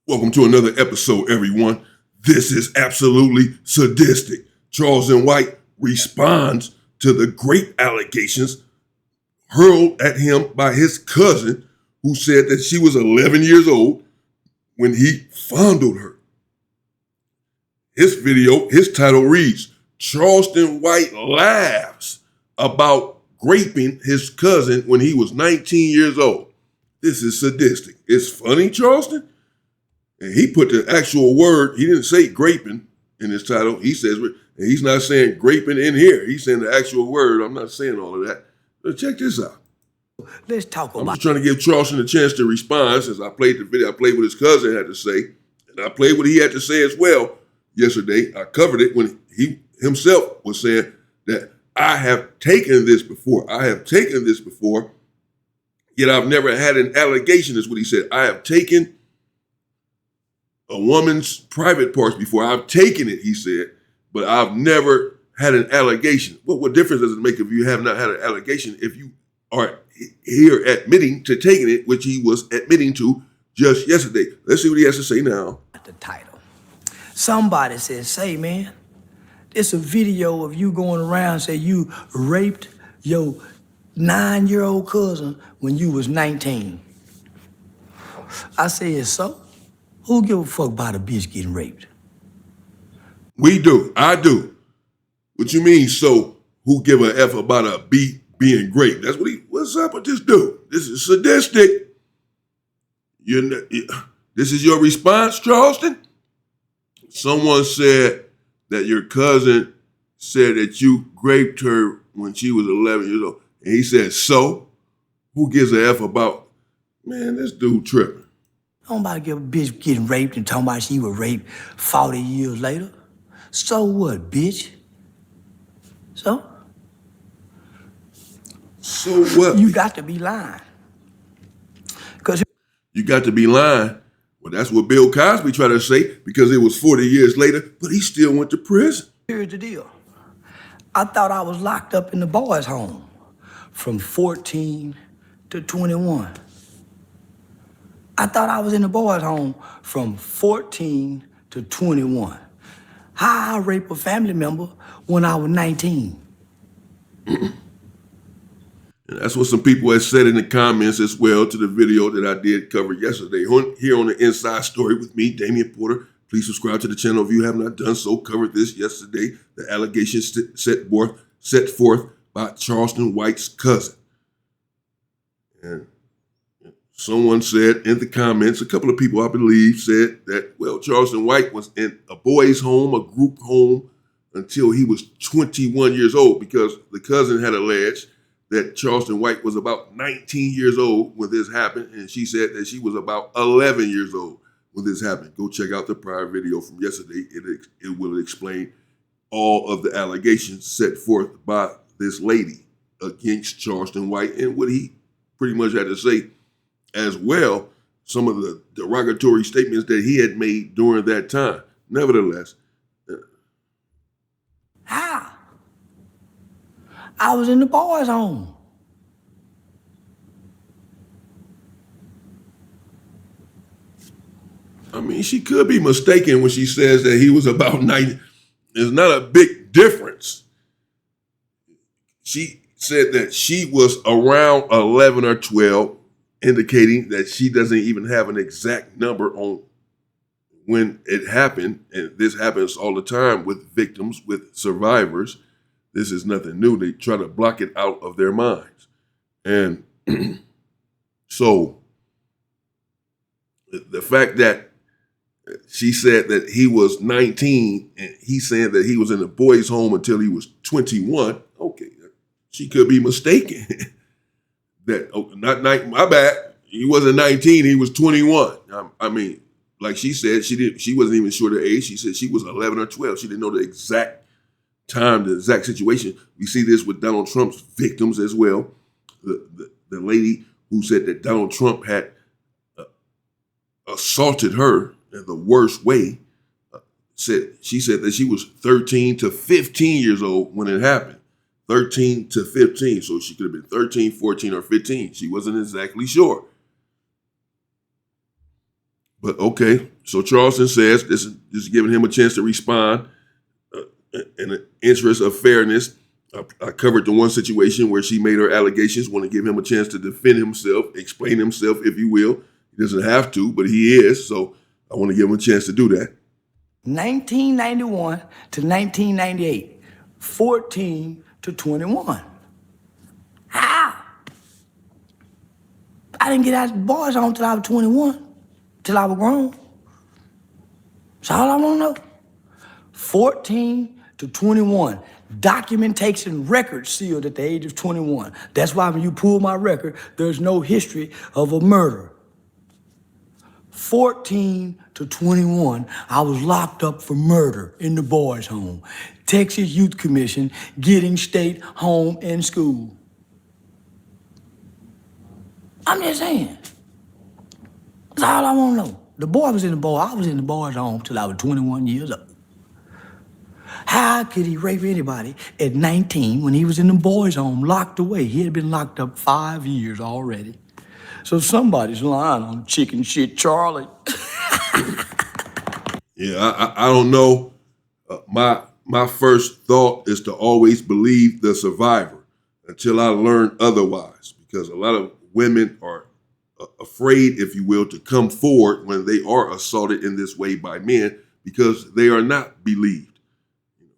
Welcome to another episode, everyone. This is absolutely sadistic. Charleston White responds to the grape allegations hurled at him by his cousin, who said that she was 11 years old when he fondled her. His title reads, Charleston White laughs about graping his cousin when he was 19 years old. This is sadistic. It's funny, Charleston? And he put the actual word, he didn't say graping in his title. He says, and he's not saying graping in here. He's saying the actual word. I'm not saying all of that. But check this out. Let's talk about. I'm just trying to give Charleston a chance to respond since I played the video. I played what his cousin had to say, and I played what he had to say as well yesterday. I covered it when he himself was saying that I have taken this before. Yet I've never had an allegation, is what he said. I have taken a woman's private parts before. I've taken it, he said, but I've never had an allegation. What difference does it make if you have not had an allegation if you are here admitting to taking it, which he was admitting to just yesterday? Let's see what he has to say now. The title. Somebody says, say, man, it's a video of you going around say you raped your 9-year-old cousin when you was 19. I said, so? Who give a fuck about a bitch getting raped? We do. I do. What you mean, so who give a F about a beat being raped? That's what's up with this dude? This is sadistic. This is your response, Charleston? Someone said that your cousin said that you raped her when she was 11 years old. And he said, so? Who gives a F about, man, this dude tripping. Nobody give a bitch getting raped and talking about she was raped 40 years later. So what, bitch? So? So what? You got to be lying. You got to be lying. Well, that's what Bill Cosby tried to say because it was 40 years later, but he still went to prison. Here's the deal. I thought I was locked up in the boys' home from 14 to 21. I thought I was in the boys' home from 14 to 21. How I rape a family member when I was 19? And that's what some people have said in the comments as well to the video that I did cover yesterday. Here on the Inside Story with me, Damian Porter. Please subscribe to the channel if you have not done so. Covered this yesterday. The allegations set forth by Charleston White's cousin. And someone said in the comments, a couple of people, I believe, said that, well, Charleston White was in a boys' home, a group home, until he was 21 years old because the cousin had alleged that Charleston White was about 19 years old when this happened, and she said that she was about 11 years old when this happened. Go check out the prior video from yesterday. It will explain all of the allegations set forth by this lady against Charleston White and what he pretty much had to say as well, some of the derogatory statements that he had made during that time. Nevertheless. How? I was in the boys' home. I mean, she could be mistaken when she says that he was about 90. There's not a big difference. She said that she was around 11 or 12, indicating that she doesn't even have an exact number on when it happened. And this happens all the time with victims, with survivors. This is nothing new. They try to block it out of their minds. And so the fact that she said that he was 19 and he's saying that he was in a boys' home until he was 21, okay, she could be mistaken. That, my bad. He wasn't 19, he was 21. I mean, like she said, she wasn't even sure the age. She said she was 11 or 12. She didn't know the exact time, the exact situation. We see this with Donald Trump's victims as well. The lady who said that Donald Trump had assaulted her in the worst way, she said that she was 13 to 15 years old when it happened. 13 to 15. So she could have been 13, 14, or 15. She wasn't exactly sure. But okay, so Charleston says this is giving him a chance to respond in the interest of fairness. I covered the one situation where she made her allegations, want to give him a chance to defend himself, explain himself, if you will. He doesn't have to, but he is, so I want to give him a chance to do that. 1991 to 1998, 14 to 21. How? I didn't get out of the boys' home till I was 21, till I was grown. That's all I want to know. 14 to 21. Documentation record sealed at the age of 21. That's why when you pull my record, there's no history of a murder. 14 to 21, I was locked up for murder in the boys' home. Texas Youth Commission, getting state home and school. I'm just saying. That's all I want to know. I was in the boys' home till I was 21 years old. How could he rape anybody at 19 when he was in the boys' home, locked away? He had been locked up 5 years already. So somebody's lying on chicken shit Charlie. Yeah, I don't know. My first thought is to always believe the survivor until I learn otherwise, because a lot of women are afraid, if you will, to come forward when they are assaulted in this way by men because they are not believed.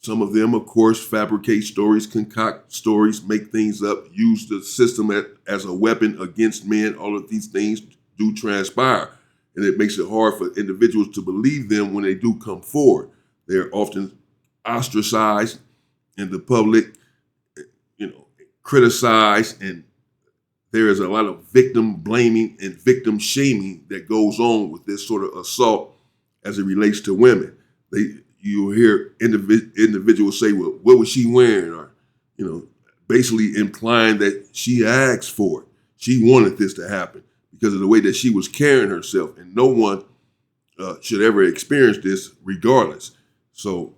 Some of them, of course, fabricate stories, concoct stories, make things up, use the system as a weapon against men. All of these things do transpire, and it makes it hard for individuals to believe them when they do come forward. They're often ostracized in the public, criticized, and there is a lot of victim blaming and victim shaming that goes on with this sort of assault as it relates to women. You hear individuals say, well, what was she wearing? Or, basically implying that she asked for it. She wanted this to happen because of the way that she was carrying herself. And no one should ever experience this regardless. So,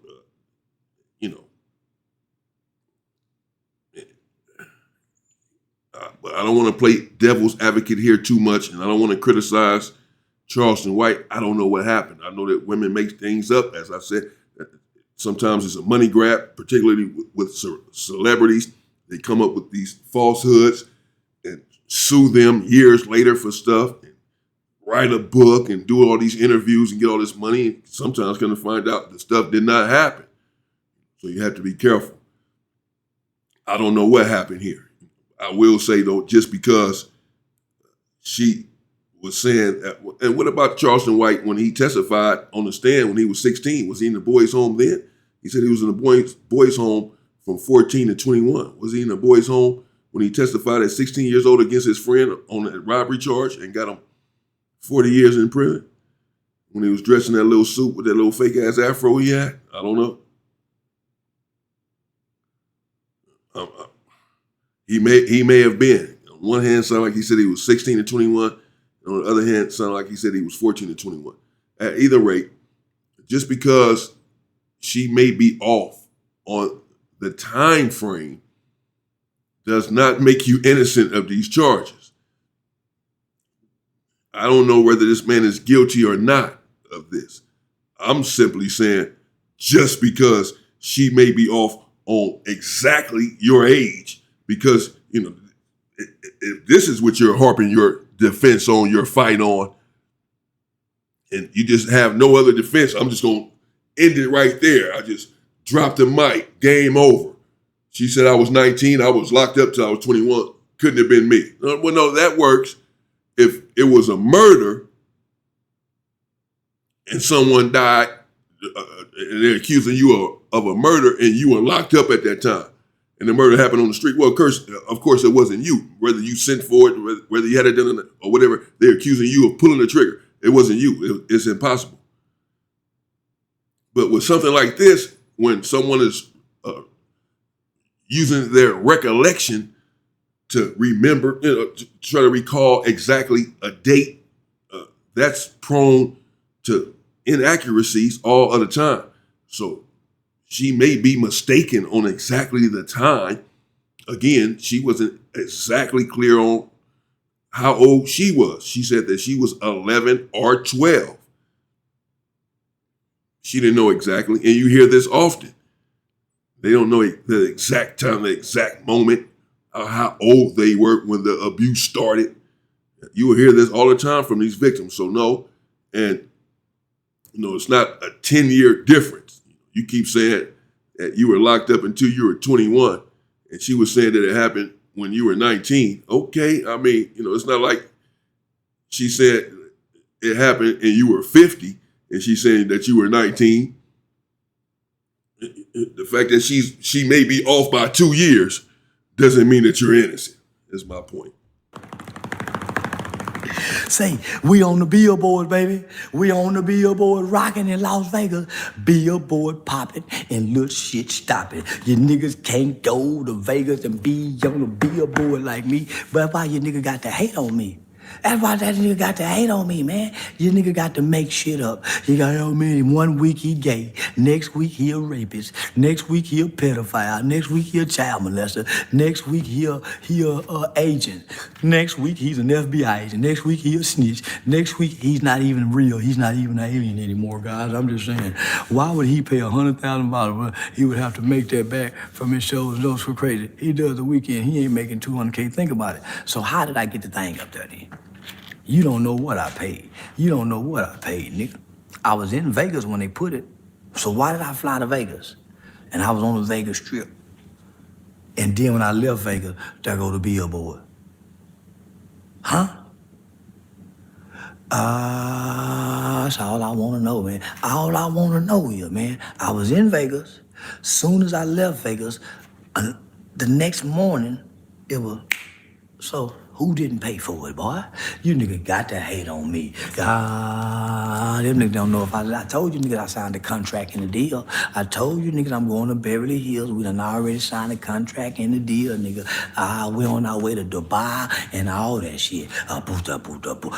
I don't want to play devil's advocate here too much, and I don't want to criticize Charleston White. I don't know what happened. I know that women make things up. As I said, sometimes it's a money grab, particularly with celebrities. They come up with these falsehoods and sue them years later for stuff, and write a book and do all these interviews and get all this money. And sometimes going to find out the stuff did not happen. So you have to be careful. I don't know what happened here. I will say, though, just because she was saying, and what about Charleston White when he testified on the stand when he was 16? Was he in the boys' home then? He said he was in the boys' home from 14 to 21. Was he in the boys' home when he testified at 16 years old against his friend on a robbery charge and got him 40 years in prison? When he was dressed in that little suit with that little fake-ass afro he had? I don't know. He may have been. On one hand, sounded like he said he was 16 to 21. On the other hand, sounded like he said he was 14 to 21. At either rate, just because she may be off on the time frame does not make you innocent of these charges. I don't know whether this man is guilty or not of this. I'm simply saying just because she may be off on exactly your age, because, if this is what you're harping your defense on, your fight on, and you just have no other defense, I'm just going to end it right there. I just dropped the mic. Game over. She said I was 19. I was locked up till I was 21. Couldn't have been me. Well, no, that works if it was a murder and someone died and they're accusing you of a murder and you were locked up at that time. And the murder happened on the street. Well, of course, it wasn't you. Whether you sent for it, whether you had it done or whatever, they're accusing you of pulling the trigger. It wasn't you. It's impossible. But with something like this, when someone is using their recollection to remember, to try to recall exactly a date, that's prone to inaccuracies all of the time. So she may be mistaken on exactly the time. Again, she wasn't exactly clear on how old she was. She said that she was 11 or 12. She didn't know exactly, and you hear this often. They don't know the exact time, the exact moment, how old they were when the abuse started. You will hear this all the time from these victims. So no, and it's not a 10-year difference. You keep saying that you were locked up until you were 21, and she was saying that it happened when you were 19. Okay, I mean, it's not like she said it happened and you were 50, and she's saying that you were 19. The fact that she may be off by 2 years doesn't mean that you're innocent. Is my point. Say, we on the billboard, baby. We on the billboard rocking in Las Vegas. Billboard popping and little shit stopping. You niggas can't go to Vegas and be on the billboard like me. But why you nigga got to hate on me? That's why that nigga got to hate on me, man. You nigga got to make shit up. You got, man, 1 week he gay. Next week he a rapist. Next week he a pedophile. Next week he a child molester. Next week he a agent. Next week he's an FBI agent. Next week he a snitch. Next week he's not even real. He's not even an alien anymore, guys. I'm just saying. Why would he pay $100,000? He would have to make that back from his shows. Those for crazy. He does the weekend. He ain't making $200K. Think about it. So how did I get the thing up there then? You don't know what I paid. You don't know what I paid, nigga. I was in Vegas when they put it. So why did I fly to Vegas? And I was on the Vegas Strip. And then when I left Vegas, there go the billboard. Huh? That's all I want to know, man. All I want to know is, man, I was in Vegas. Soon as I left Vegas, the next morning, it was, so who didn't pay for it, boy? You nigga got to hate on me. God, them niggas don't know if I told you niggas I signed the contract and the deal. I told you niggas I'm going to Beverly Hills. We done already signed the contract and the deal, nigga. We on our way to Dubai and all that shit. Boot up.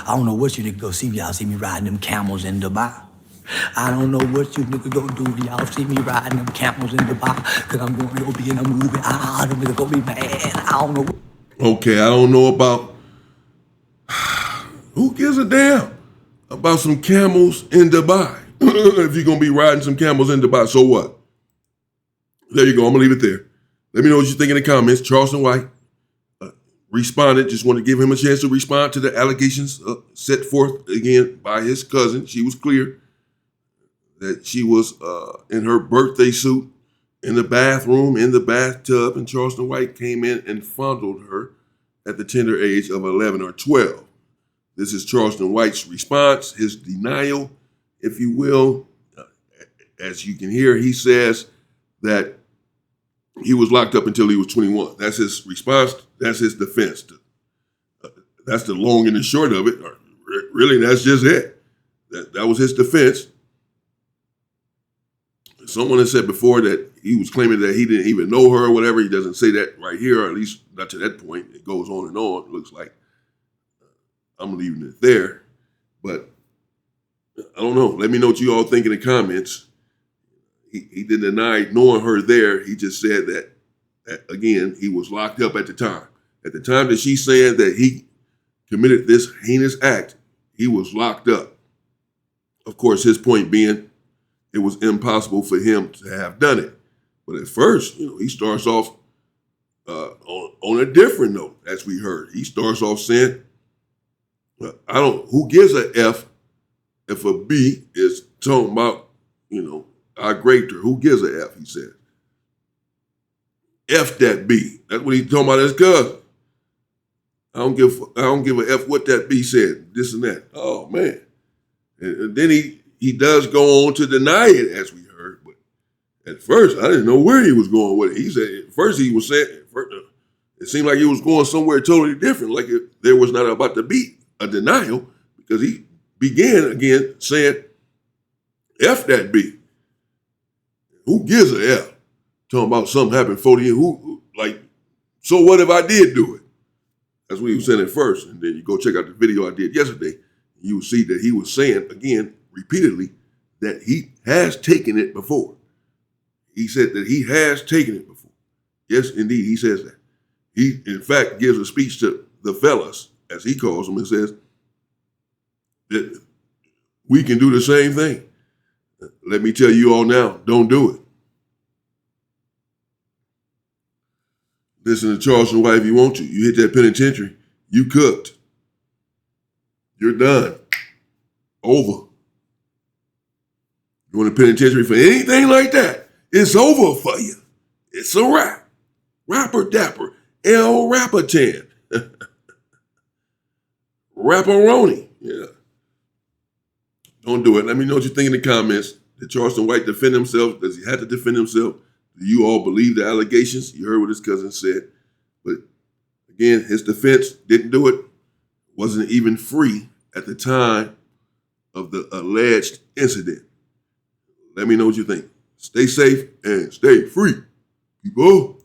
I don't know what you niggas go see. Y'all see me riding them camels in Dubai. I don't know what you niggas gonna do if y'all see me riding them camels in Dubai, cause I'm gonna go be in a movie. Them niggas gonna be mad. I don't know. Okay, I don't know about, who gives a damn about some camels in Dubai? If you're going to be riding some camels in Dubai, so what? There you go, I'm going to leave it there. Let me know what you think in the comments. Charleston White responded, just want to give him a chance to respond to the allegations set forth again by his cousin. She was clear that she was in her birthday suit, in the bathroom, in the bathtub, and Charleston White came in and fondled her at the tender age of 11 or 12. This is Charleston White's response, his denial, if you will. As you can hear, he says that he was locked up until he was 21. That's his response. That's his defense. That's the long and the short of it. Really, that's just it. That was his defense. Someone has said before that he was claiming that he didn't even know her or whatever. He doesn't say that right here, or at least not to that point. It goes on and on. It looks like I'm leaving it there. But I don't know. Let me know what you all think in the comments. He didn't deny knowing her there. He just said that, again, he was locked up at the time. At the time that she's saying that he committed this heinous act, he was locked up. Of course, his point being, it was impossible for him to have done it. But at first, he starts off on a different note, as we heard. He starts off saying, who gives a F if a B is talking about, I raped her? Who gives a F, he said. F that B. That's what he's talking about his cousin. I don't give a F what that B said, this and that. Oh, man. And then he does go on to deny it, as we heard, but at first, I didn't know where he was going with it. He said, at first he was saying, it seemed like he was going somewhere totally different, like there was not about to be a denial, because he began again saying, F that B. Who gives a F? Talking about something happened 40 years. So what if I did do it? That's what he was saying at first. And then you go check out the video I did yesterday. You will see that he was saying, again, repeatedly, that he has taken it before. He said that he has taken it before. Yes, indeed, he says that. He, in fact, gives a speech to the fellas as he calls them, and says that we can do the same thing. Let me tell you all now, don't do it. Listen to Charleston White if you want to. You hit that penitentiary, you cooked. You're done. Over. You want a penitentiary for anything like that, it's over for you. It's a wrap. Rapper Dapper. El Rapitan. Rapperoni. Yeah. Don't do it. Let me know what you think in the comments. Did Charleston White defend himself? Does he have to defend himself? Do you all believe the allegations? You heard what his cousin said. But again, his defense didn't do it. Wasn't even free at the time of the alleged incident. Let me know what you think. Stay safe and stay free, people.